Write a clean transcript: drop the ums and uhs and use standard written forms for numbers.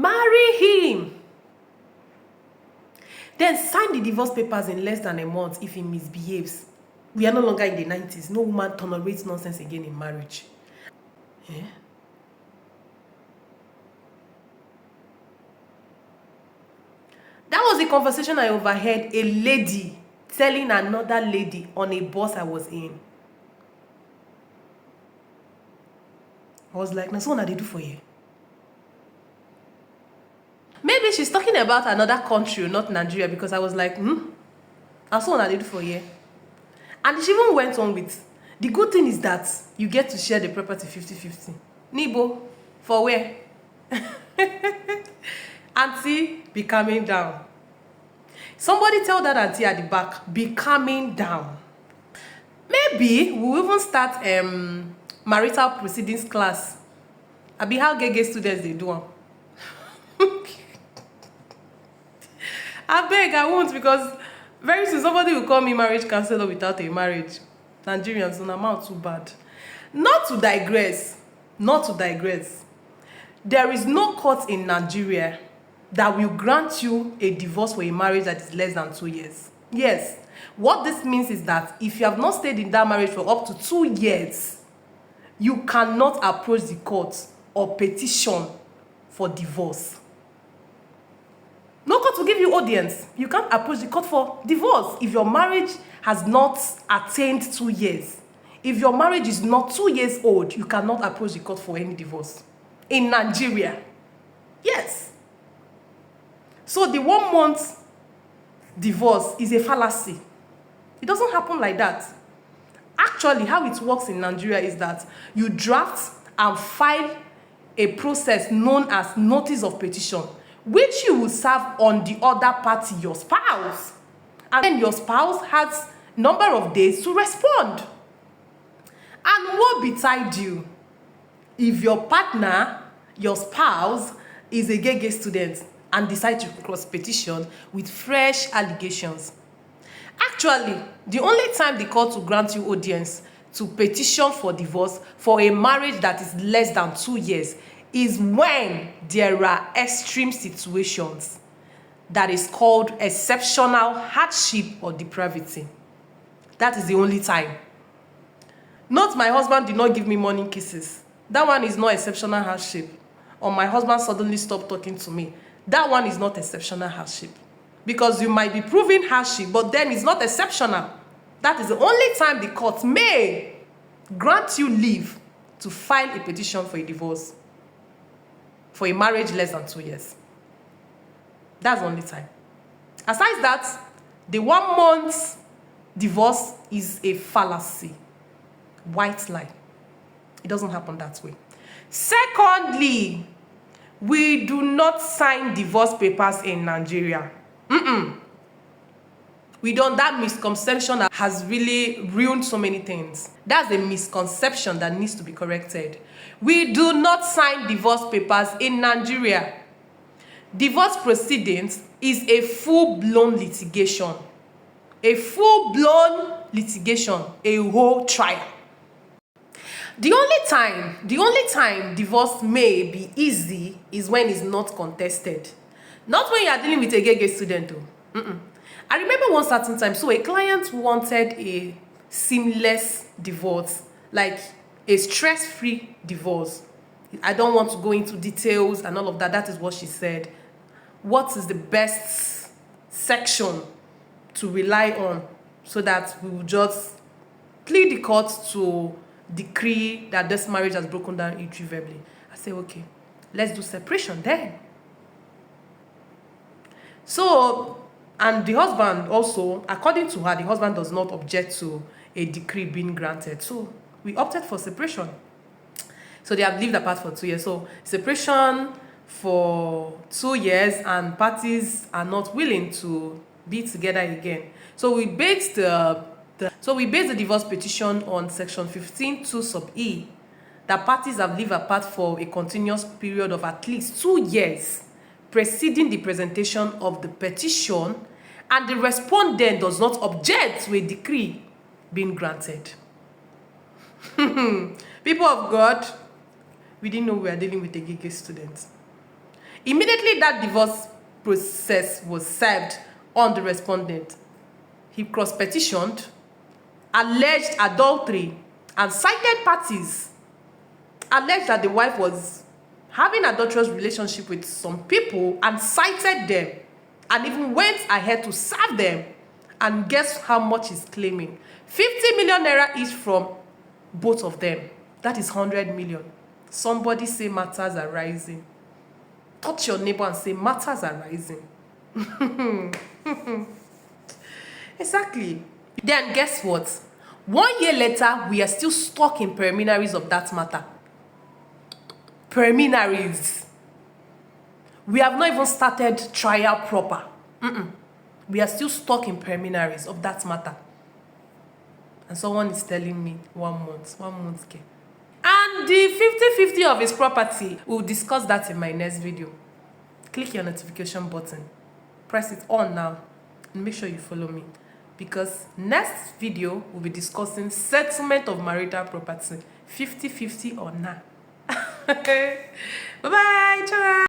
Marry him. Then sign the divorce papers in less than a month if he misbehaves. We are no longer in the 90s. No woman tolerates nonsense again in marriage. Yeah. That was the conversation I overheard a lady telling another lady on a bus I was in. I was like, "That's what they do for you." Maybe she's talking about another country, not Nigeria, because I was like, that's what they do for you. And she even went on with, the good thing is that you get to share the property 50-50. Nibo, for where? Auntie, be calming down. Somebody tell that auntie at the back, be calming down. Maybe we'll even start marital proceedings class. I be how gay students they do. I beg, I won't, because very soon somebody will call me marriage counselor without a marriage. Nigerians, so I'm out too bad. Not to digress. There is no court in Nigeria that will grant you a divorce for a marriage that is less than 2 years. Yes. What this means is that if you have not stayed in that marriage for up to 2 years, you cannot approach the court or petition for divorce. No court will give you audience. You can't approach the court for divorce if your marriage has not attained 2 years. If your marriage is not 2 years old, you cannot approach the court for any divorce. In Nigeria. Yes. So the 1 month divorce is a fallacy. It doesn't happen like that. Actually, how it works in Nigeria is that you draft and file a process known as notice of petition, which you will serve on the other party, your spouse. And then your spouse has number of days to respond. And what betide you if your partner, your spouse, is a gay student and decide to cross-petition with fresh allegations? Actually, the only time the court will grant you audience to petition for divorce for a marriage that is less than 2 years is when there are extreme situations that is called exceptional hardship or depravity. That is the only time. Not my husband did not give me morning kisses. That one is not exceptional hardship. Or my husband suddenly stopped talking to me. That one is not exceptional hardship. Because you might be proving hardship, but then it's not exceptional. That is the only time the court may grant you leave to file a petition for a divorce for a marriage less than 2 years. That's the only time. Aside that, the 1 month divorce is a fallacy. White lie. It doesn't happen that way. Secondly, we do not sign divorce papers in Nigeria. We don't. That misconception has really ruined so many things. That's a misconception that needs to be corrected. We do not sign divorce papers in Nigeria. Divorce proceedings is a full-blown litigation. A full-blown litigation, a whole trial. The only time divorce may be easy is when it's not contested. Not when you are dealing with a gay student though. I remember one certain time, so a client wanted a seamless divorce, like a stress-free divorce. I don't want to go into details and all of that. That is what she said. What is the best section to rely on so that we will just plead the court to decree that this marriage has broken down irretrievably? I say, okay, let's do separation then. So, and the husband also, according to her, the husband does not object to a decree being granted. So we opted for separation. So they have lived apart for 2 years. So separation for 2 years, and parties are not willing to be together again. So we based the divorce petition on section 15(2) sub E, that parties have lived apart for a continuous period of at least 2 years preceding the presentation of the petition, and the respondent does not object to a decree being granted. People of God, we didn't know we were dealing with a gay student. Immediately that divorce process was served on the respondent, he cross-petitioned, alleged adultery, and cited parties, alleged that the wife was having adulterous relationship with some people and cited them, and even went ahead to serve them. And guess how much he's claiming? 50 million naira each from both of them. That is 100 million. Somebody say matters are rising. Touch your neighbor and say matters are rising. Exactly. Then guess what? 1 year later, we are still stuck in preliminaries of that matter. Preliminaries. We have not even started trial proper. We are still stuck in preliminaries of that matter. And someone is telling me 1 month, 1 month. Okay. And the 50-50 of his property, we'll discuss that in my next video. Click your notification button. Press it on now. And make sure you follow me. Because next video, we'll be discussing settlement of marital property. 50-50 or not. Bye-bye.